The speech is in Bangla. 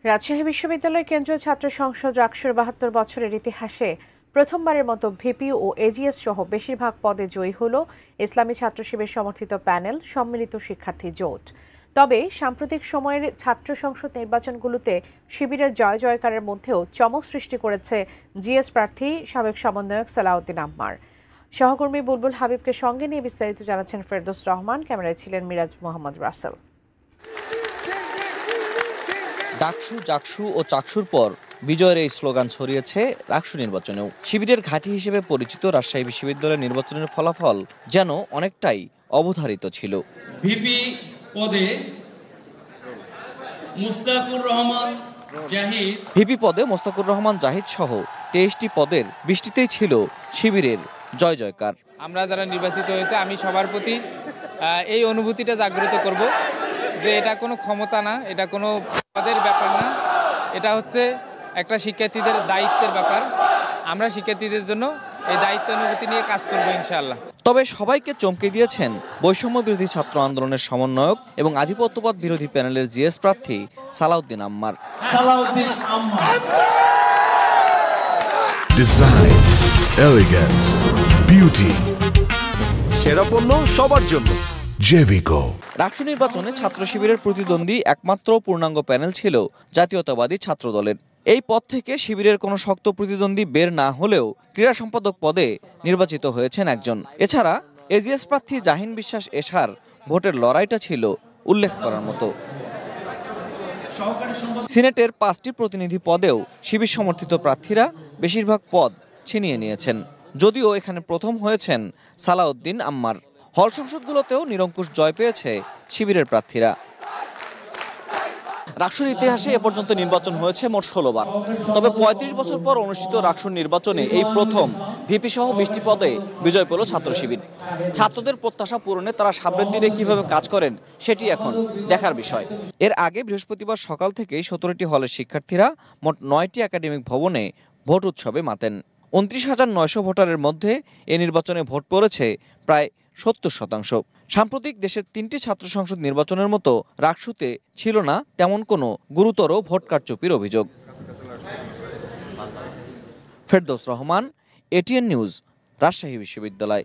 রাজশাহী বিশ্ববিদ্যালয় কেন্দ্রীয় ছাত্র সংসদ রাকসুর ৭২ বছরের ইতিহাসে প্রথমবারের মতো ভিপি ও এজিএস সহ বেশিরভাগ পদে জয়ী হল ইসলামী ছাত্র শিবির সমর্থিত প্যানেল সম্মিলিত শিক্ষার্থী জোট। তবে সাম্প্রতিক সময়ের ছাত্র সংসদ নির্বাচনগুলোতে শিবিরের জয় জয়কারের মধ্যেও চমক সৃষ্টি করেছে জিএস প্রার্থী সাবেক সমন্বয়ক সালাউদ্দিন আম্মার। সহকর্মী বুলবুল হাবিবকে সঙ্গে নিয়ে বিস্তারিত জানাচ্ছেন ফেরদৌস রহমান, ক্যামেরায় ছিলেন মিরাজ মোহাম্মদ রাসেল। ডাকসু, জাকসু ও চাকসুর পর বিজয়ের এই স্লোগান ছড়িয়েছে রাকসু নির্বাচনেও। শিবিরের ঘাঁটি হিসেবে পরিচিত রাজশাহী বিশ্ববিদ্যালয়ের নির্বাচনের ফলাফল যেন অনেকটাই অবধারিত ছিল। ভিপি পদে মুস্তাকুর রহমান জাহিদ সহ 23টি পদের বৃষ্টিতেই ছিল শিবিরের জয় জয়কার। আমরা যারা নির্বাচিত হয়েছে আমি সবার প্রতি এই অনুভূতিটা জাগ্রত করব যে এটা কোনো ক্ষমতা না, এটা কোনো পদের ব্যাপার না, এটা হচ্ছে একটা শিক্ষার্থীদের দায়িত্বের ব্যাপার। আমরা শিক্ষার্থীদের জন্য এই দায়িত্ব অনুভূতি নিয়ে কাজ করব ইনশাআল্লাহ। তবে সবাইকে চমকে দিয়েছেন বৈষম্য বিরোধী ছাত্র আন্দোলনের সমন্বয়ক এবং আধিপত্যবাদ বিরোধী প্যানেলের জিএস প্রার্থী সালাউদ্দিন আম্মার। ডিজাইন, এলিগেন্স, বিউটি, সেরা পণ্য সবার জন্য জেভিকো। রাকসু নির্বাচনে ছাত্র শিবিরের প্রতিদ্বন্দ্বী একমাত্র পূর্ণাঙ্গ প্যানেল ছিল জাতীয়তাবাদী ছাত্র দলের। এই পদ থেকে শিবিরের কোনো শক্ত প্রতিদ্বন্দ্বী বের না হলেও ক্রীড়া সম্পাদক পদে নির্বাচিত হয়েছেন একজন। এছাড়া এজিএস প্রার্থী জাহিন বিশ্বাস এশার ভোটের লড়াইটা ছিল উল্লেখ করার মতো। সিনেটের 5টি প্রতিনিধি পদেও শিবির সমর্থিত প্রার্থীরা বেশিরভাগ পদ ছিনিয়ে নিয়েছেন, যদিও এখানে প্রথম হয়েছেন সালাউদ্দিন আম্মার। হল সংসদগুলোতেও নিরঙ্কুশ জয় পেয়েছে শিবিরের প্রার্থীরা। রাকসুর ইতিহাসে এ পর্যন্ত নির্বাচন হয়েছে মোট 16 বার। তবে 35 বছর পর অনুষ্ঠিত রাকসুর নির্বাচনে এই প্রথম ভিপি সহ 20টি পদে বিজয় পেল ছাত্র শিবির। ছাত্রদের প্রত্যাশা পূরণে তারা সামনের দিনে কিভাবে কাজ করেন সেটি এখন দেখার বিষয়। এর আগে বৃহস্পতিবার সকাল থেকেই 17টি হলের শিক্ষার্থীরা মোট 9টি একাডেমিক ভবনে ভোট উৎসবে মাতেন। 29,900 ভোটারের মধ্যে এ নির্বাচনে ভোট পড়েছে প্রায় 70%। সাম্প্রতিক দেশের 3টি ছাত্র সংসদ নির্বাচনের মতো রাকসুতে ছিল না তেমন কোনো গুরুতর ভোট কারচুপির অভিযোগ। ফেরদৌস রহমান, এটিএন নিউজ, রাজশাহী বিশ্ববিদ্যালয়।